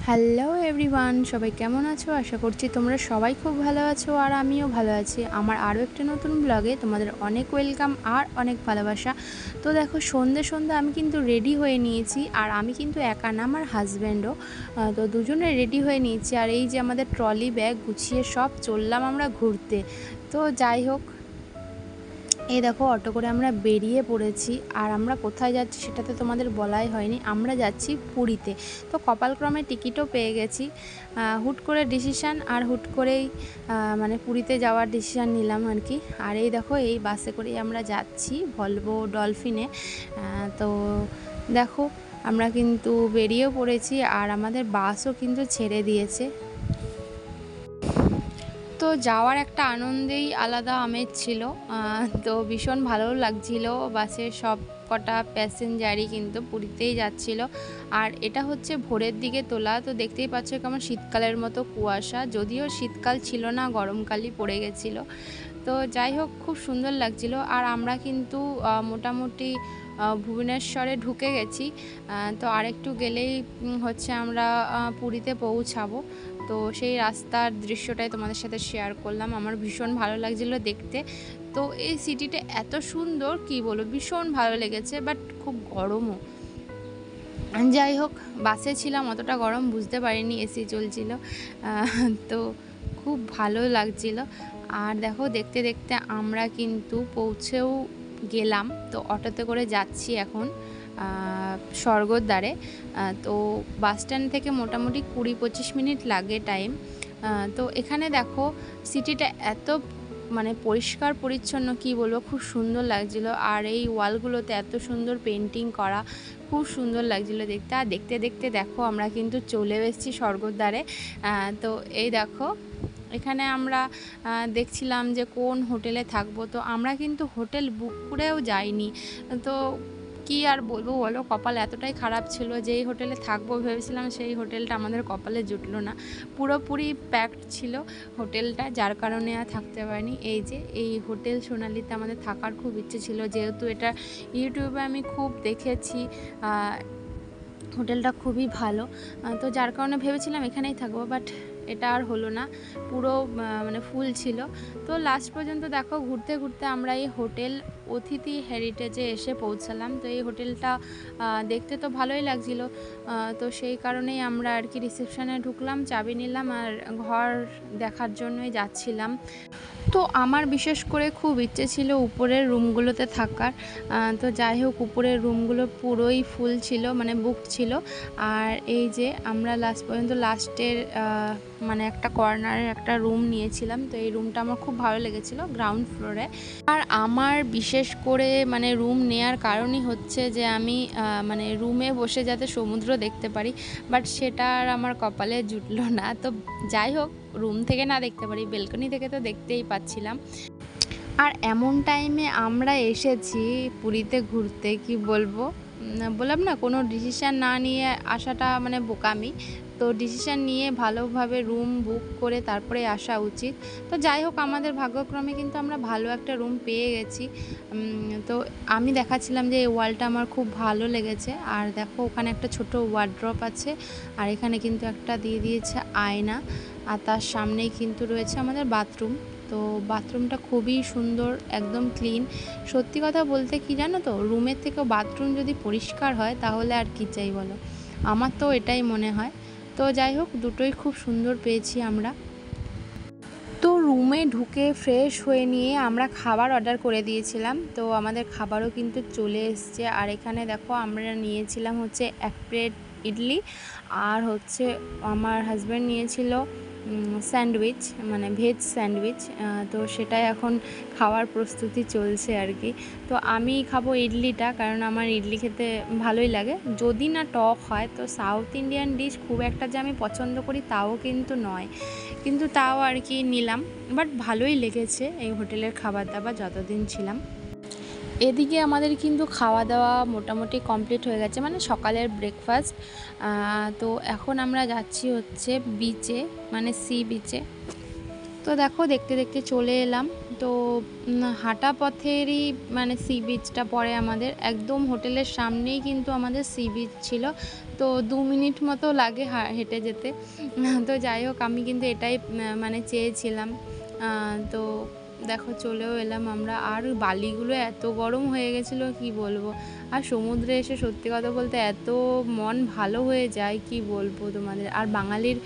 Hello everyone, সবাই কেমন আছো? আশা করছি তোমরা সবাই খুব ভালো আছো আর আমিও ভালো আছি। আমার আরও একটা নতুন ব্লগে তোমাদের অনেক ওয়েলকাম আর অনেক ভালোবাসা। তো দেখো, সন্ধে সন্ধে আমি কিন্তু রেডি হয়ে নিয়েছি, আর আমি কিন্তু একা না, আমার হাজব্যান্ডও। তো দুজনে রেডি হয়ে নিয়েছি, আর এই যে আমাদের ট্রলি ব্যাগ গুছিয়ে সব চললাম আমরা ঘুরতে। তো যাই হোক, এই দেখো অটো করে আমরা বেরিয়ে পড়েছি। আর আমরা কোথায় যাচ্ছি সেটা তো তোমাদের বলাই হয়নি, আমরা যাচ্ছি পুরীতে। তো কপালক্রমে টিকিটও পেয়ে গেছি। হুট করে ডিসিশান, আর হুট করেই মানে পুরীতে যাওয়ার ডিসিশান নিলাম আর কি। আর এই দেখো, এই বাসে করেই আমরা যাচ্ছি, ভলভো ডলফিনে। তো দেখো, আমরা কিন্তু বেরিয়েও পড়েছি, আর আমাদের বাসও কিন্তু ছেড়ে দিয়েছে। তো যাওয়ার একটা আনন্দেই আলাদা আমেজ ছিল। তো ভীষণ ভালো লাগছিল। বাসের সব কটা প্যাসেঞ্জারই কিন্তু পুরীতেই যাচ্ছিল। আর এটা হচ্ছে ভোরের দিকে তোলা, তো দেখতেই পাচ্ছ কেমন শীতকালের মতো কুয়াশা, যদিও শীতকাল ছিল না, গরমকালই পড়ে গেছিলো। তো যাই হোক, খুব সুন্দর লাগছিল। আর আমরা কিন্তু মোটামুটি ভুবনেশ্বরে ঢুকে গেছি। তো আরেকটু গেলেই হচ্ছে আমরা পুরীতে পৌঁছাবো। তো সেই রাস্তার দৃশ্যটাই তোমাদের সাথে শেয়ার করলাম। আমার ভীষণ ভালো লাগছিলো দেখতে। তো এই সিটিটা এত সুন্দর, কি বলবো, ভীষণ ভালো লেগেছে, বাট খুব গরমও। যাই হোক, বাসে ছিলাম, অতটা গরম বুঝতে পারিনি, এসি চলছিল। তো খুব ভালো লাগছিল। আর দেখো, দেখতে দেখতে আমরা কিন্তু পৌঁছেও গেলাম। তো অটোতে করে যাচ্ছি এখন স্বর্গদ্বারে। তো বাস স্ট্যান্ড থেকে মোটামুটি 20-25 মিনিট লাগে টাইম। তো এখানে দেখো, সিটিটা এত মানে পরিষ্কার পরিচ্ছন্ন, কি বলবো, খুব সুন্দর লাগছিল। আর এই ওয়ালগুলোতে এত সুন্দর পেন্টিং করা, খুব সুন্দর লাগছিল দেখতে। আর দেখতে দেখতে দেখো, আমরা কিন্তু চলে এসেছি স্বর্গদ্বারে। তো এই দেখো, এখানে আমরা দেখছিলাম যে কোন হোটেলে থাকবো। তো আমরা কিন্তু হোটেল বুক করেও যাইনি। তো কি আর বলবো বলো, কপাল এতটাই খারাপ ছিল। যেই হোটেলে থাকবো ভেবেছিলাম, সেই হোটেলটা আমাদের কপালে জুটলো না। পুরোপুরি প্যাকড ছিল হোটেলটা, যার কারণে আর থাকতে পারিনি। এই যে এই হোটেল সোনালিতে আমাদের থাকার খুব ইচ্ছে ছিল, যেহেতু এটা ইউটিউবে আমি খুব দেখেছি, হোটেলটা খুবই ভালো। তো যার কারণে ভেবেছিলাম এখানেই থাকবো, বাট এটা আর হলো না, পুরো মানে ফুল ছিল। তো লাস্ট পর্যন্ত দেখো, ঘুরতে ঘুরতে আমরা এই হোটেল অতিথি হেরিটেজে এসে পৌঁছালাম। তো এই হোটেলটা দেখতে তো ভালোই লাগছিল। তো সেই কারণেই আমরা আর কি রিসেপশানে ঢুকলাম, চাবি নিলাম, আর ঘর দেখার জন্যই যাচ্ছিলাম। তো আমার বিশেষ করে খুব ইচ্ছে ছিল উপরের রুমগুলোতে থাকার। তো যাই হোক, উপরের রুমগুলো পুরোই ফুল ছিল, মানে বুক ছিল। আর এই যে আমরা লাস্ট পর্যন্ত লাস্টের মানে একটা কর্নারের একটা রুম নিয়েছিলাম। তো এই রুমটা আমার খুব ভালো লেগেছিলো, গ্রাউন্ড ফ্লোরে। আর আমার বিশেষ করে মানে রুম নেয়ার কারণই হচ্ছে যে আমি মানে রুমে বসে যাতে সমুদ্র দেখতে পারি, বাট সেটা আর আমার কপালে জুটলো না। তো যাই হোক, রুম থেকে না দেখতে পারি, বেলকনি থেকে তো দেখতেই পাচ্ছিলাম। আর এমন টাইমে আমরা এসেছি পুরীতে ঘুরতে, কি বলবো, বললাম না, কোনো ডিসিশান না নিয়ে আসাটা মানে বোকামি। তো ডিসিশান নিয়ে ভালোভাবে রুম বুক করে তারপরে আসা উচিত। তো যাই হোক, আমাদের ভাগ্যক্রমে কিন্তু আমরা ভালো একটা রুম পেয়ে গেছি। তো আমি দেখাচ্ছিলাম যে এই ওয়ালটা আমার খুব ভালো লেগেছে। আর দেখো, ওখানে একটা ছোট ওয়ার্ড্রপ আছে, আর এখানে কিন্তু একটা দিয়ে দিয়েছে আয়না। আর তার সামনেই কিন্তু রয়েছে আমাদের বাথরুম। তো বাথরুমটা খুবই সুন্দর, একদম ক্লিন। সত্যি কথা বলতে কি জানো তো, রুমের থেকেও বাথরুম যদি পরিষ্কার হয় তাহলে আর কি চাই বলো, আমার তো এটাই মনে হয়। তো যাই হোক, দুটোই খুব সুন্দর পেয়েছি আমরা। তো রুমে ঢুকে ফ্রেশ হয়ে নিয়ে আমরা খাবার অর্ডার করে দিয়েছিলাম। তো আমাদের খাবারও কিন্তু চলে এসছে। আর এখানে দেখো, আমরা নিয়েছিলাম হচ্ছে 1 প্লেট ইডলি, আর হচ্ছে আমার হাজব্যান্ড নিয়েছিল স্যান্ডউইচ, মানে ভেজ স্যান্ডউইচ। তো সেটাই এখন খাওয়ার প্রস্তুতি চলছে আর কি। তো আমি খাবো ইডলিটা, কারণ আমার ইডলি খেতে ভালোই লাগে, যদি না টক হয়। তো সাউথ ইন্ডিয়ান ডিশ খুব একটা যে আমি পছন্দ করি তাও কিন্তু নয়, কিন্তু তাও আর কি নিলাম। বাট ভালোই লেগেছে এই হোটেলের খাবার দাবার যতদিন ছিলাম। এদিকে আমাদের কিন্তু খাওয়া দাওয়া মোটামুটি কমপ্লিট হয়ে গেছে, মানে সকালের ব্রেকফাস্ট। তো এখন আমরা যাচ্ছি হচ্ছে বিচে, মানে সি বিচে। তো দেখো দেখতে দেখতে চলে এলাম। তো হাঁটা পথেরই মানে সি বিচটা পড়ে আমাদের, একদম হোটেলের সামনেই কিন্তু আমাদের সি বিচ ছিল। তো 2 মিনিট মতো লাগে হেঁটে যেতে। তো যাই হোক, আমি কিন্তু এটাই মানে চেয়েছিলাম। তো দেখো চলেও এলাম আমরা। আর বালিগুলো এত গরম হয়ে গেছিলো কি বলবো। আর সমুদ্রে এসে সত্যি কথা বলতে এত মন ভালো হয়ে যায় কি বলবো তোমাদের। আর বাঙালির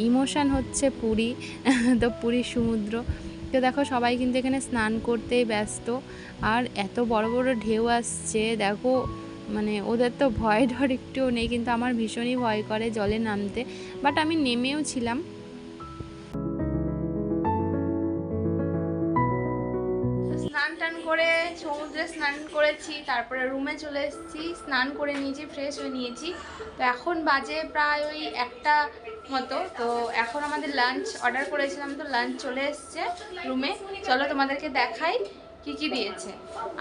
ইমোশান হচ্ছে পুরী। তো পুরীর সমুদ্র। তো দেখো সবাই কিন্তু এখানে স্নান করতেই ব্যস্ত। আর এত বড় বড় ঢেউ আসছে দেখো, মানে ওদের তো ভয় ডর একটুও নেই, কিন্তু আমার ভীষণই ভয় করে জলে নামতে। বাট আমি নেমেও ছিলাম। স্নান টান করে সমুদ্রে স্নান করেছি, তারপরে রুমে চলে এসেছি, স্নান করে নিয়েছি, ফ্রেশ হয়ে নিয়েছি। তো এখন বাজে প্রায় ওই 1টা মতো। তো এখন আমাদের লাঞ্চ অর্ডার করেছিলাম, তো লাঞ্চ চলে এসছে রুমে। চলো তোমাদেরকে দেখাই কি কি দিয়েছে।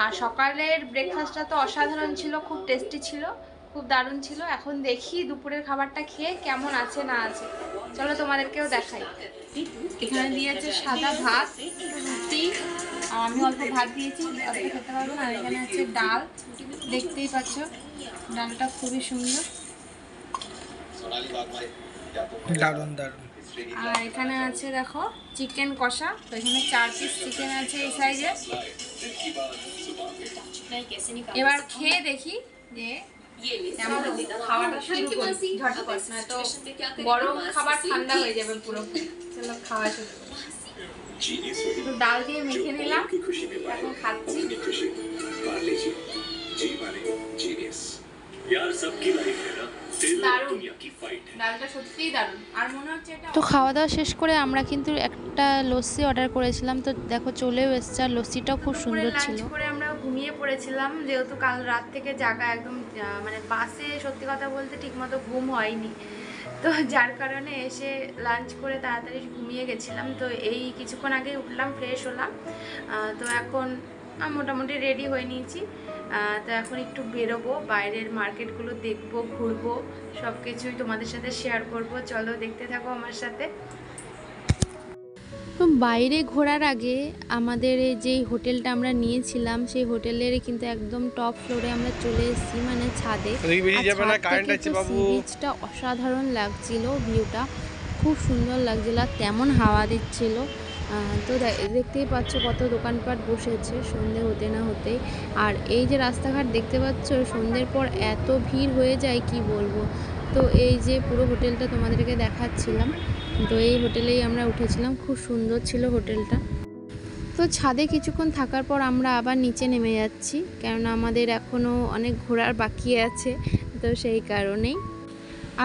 আর সকালের ব্রেকফাস্টটা তো অসাধারণ ছিল, খুব টেস্টি ছিল, খুব দারুণ ছিল। এখন দেখি দুপুরের খাবারটা খেয়ে কেমন আছে না আছে। চলো তোমাদেরকেও দেখাই। এখানে দিয়েছে সাদা ভাত, রুটি, আর আমি অল্প ভাত দিয়েছি, অল্প খেতে পারবো না। আর এখানে আছে ডাল, দেখতেই পাচ্ছ ডালটা খুবই সুন্দর, দারুণ দারুণ। আর এখানে আছে দেখো চিকেন কষা। তো এখানে 4 পিস চিকেন আছে এই সাইজে। এবার খেয়ে দেখি যে খাওয়াটা শুরু করি ঝটপট, নয়তো গরম খাবার ঠান্ডা হয়ে যাবে পুরো। চলো খাওয়া শুরু করি। ডাল দিয়ে মেখে নিলাম, এখন খাচ্ছি। ডালটা সত্যিই দারুণ। আর মনে হচ্ছে এটা। তো খাওয়া দাওয়া শেষ করে আমরা কিন্তু একটা লস্যি অর্ডার করেছিলাম। তো দেখো চলেও এসছে, আর লস্যিটাও খুব সুন্দর ছিল। করে আমরা ঘুমিয়ে পড়েছিলাম, যেহেতু কাল রাত থেকে জাগা, একদম মানে বাসে সত্যি কথা বলতে ঠিকমতো ঘুম হয়নি। তো যার কারণে এসে লাঞ্চ করে তাড়াতাড়ি ঘুমিয়ে গেছিলাম। তো এই কিছুক্ষণ আগে উঠলাম, ফ্রেশ হলাম। তো এখন মোটামুটি রেডি হয়ে নিয়েছি। তো এখন একটু বেরোবো, বাইরের মার্কেটগুলো দেখবো, ঘুরবো, সব কিছুই তোমাদের সাথে শেয়ার করব। চলো দেখতে থাকো আমার সাথে। তো বাইরে ঘোরার আগে আমাদের যেই হোটেলটা আমরা নিয়েছিলাম, সেই হোটেলের কিন্তু একদম টপ ফ্লোরে আমরা চলে এসেছি, মানে ছাদে। সি বিচটা অসাধারণ লাগছিল, ভিউটা খুব সুন্দর লাগছিল, আর তেমন হাওয়া দিচ্ছিল। তো দেখতেই পাচ্ছ কত দোকানপাট বসেছে সন্ধে হতে না হতেই। আর এই যে রাস্তাঘাট দেখতে পাচ্ছ, সন্ধ্যের পর এত ভিড় হয়ে যায় কি বলবো। তো এই যে পুরো হোটেলটা তোমাদেরকে দেখাচ্ছিলাম। তো এই হোটেলেই আমরা উঠেছিলাম, খুব সুন্দর ছিল হোটেলটা। তো ছাদে কিছুক্ষণ থাকার পর আমরা আবার নিচে নেমে যাচ্ছি, কেননা আমাদের এখনও অনেক ঘোরার বাকি আছে, তো সেই কারণেই।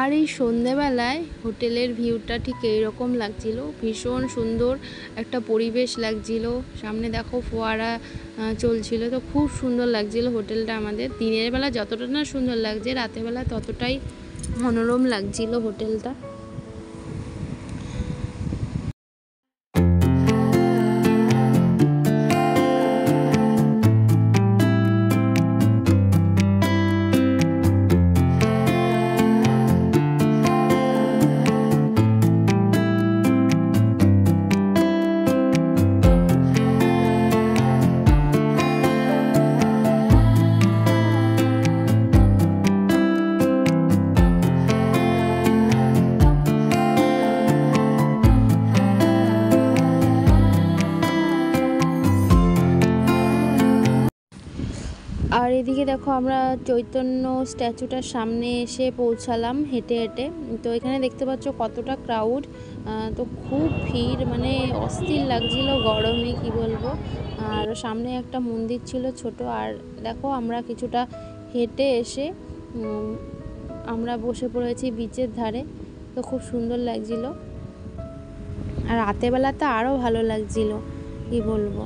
আর এই সন্ধেবেলায় হোটেলের ভিউটা ঠিক এইরকম লাগছিল, ভীষণ সুন্দর একটা পরিবেশ লাগছিল। সামনে দেখো ফোয়ারা চলছিল, তো খুব সুন্দর লাগছিল হোটেলটা আমাদের। দিনের বেলা যতটা না সুন্দর লাগছে, রাতের বেলা ততটাই মনোরম লাগছিল হোটেলটা। আর এদিকে দেখো আমরা চৈতন্য স্ট্যাচুটার সামনে এসে পৌঁছালাম হেঁটে হেঁটে। তো এখানে দেখতে পাচ্ছ কতটা ক্রাউড, তো খুব ভিড়, মানে অস্থির লাগছিল গরমে কি বলবো। আর সামনে একটা মন্দির ছিল ছোট। আর দেখো আমরা কিছুটা হেঁটে এসে আমরা বসে পড়েছি বিচের ধারে। তো খুব সুন্দর লাগছিল, আর রাতের বেলাতে আরও ভালো লাগছিল কি বলবো।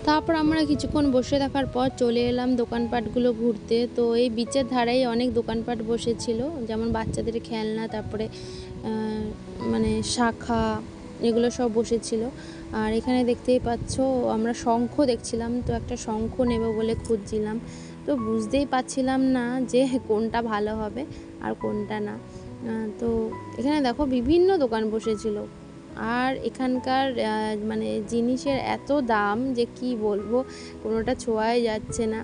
তারপর আমরা কিছুক্ষণ বসে থাকার পর চলে এলাম দোকানপাটগুলো ঘুরতে। তো এই বিচের ধারেই অনেক দোকানপাট বসেছিল, যেমন বাচ্চাদের খেলনা, তারপরে মানে শাখা, এগুলো সব বসেছিল। আর এখানে দেখতেই পাচ্ছ আমরা শঙ্খ দেখছিলাম, তো একটা শঙ্খ নেব বলে খুঁজছিলাম, তো বুঝতেই পারছিলাম না যে কোনটা ভালো হবে আর কোনটা না। তো এখানে দেখো বিভিন্ন দোকান বসেছিল, আর এখানকার মানে জিনিসের এত দাম যে কি বলবো, কোনোটা ছোঁয়াই যাচ্ছে না।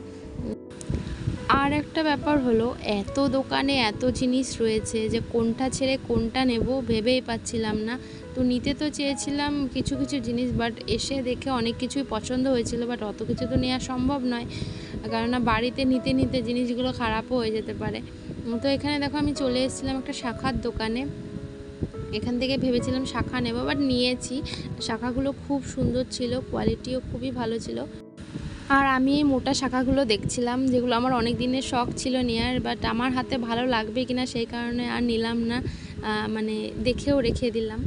আর একটা ব্যাপার হলো, এত দোকানে এত জিনিস রয়েছে যে কোনটা ছেড়ে কোনটা নেব ভেবেই পাচ্ছিলাম না। তো নিতে তো চেয়েছিলাম কিছু কিছু জিনিস, বাট এসে দেখে অনেক কিছুই পছন্দ হয়েছিল, বাট অত কিছু তো নেওয়া সম্ভব নয়, কেননা বাড়িতে নিতে নিতে জিনিসগুলো খারাপও হয়ে যেতে পারে। তো এখানে দেখো আমি চলে এসেছিলাম একটা শাখার দোকানে। এখান থেকে ভেবেছিলাম শাখা নেব, বাট নিয়েছি। শাখাগুলো খুব সুন্দর ছিল, কোয়ালিটিও খুবই ভালো ছিল। আর আমি এই মোটা শাখাগুলো দেখছিলাম, যেগুলো আমার অনেক দিনের শখ ছিল নেওয়ার, বাট আমার হাতে ভালো লাগবে কিনা সেই কারণে আর নিলাম না, মানে দেখেও রেখে দিলাম।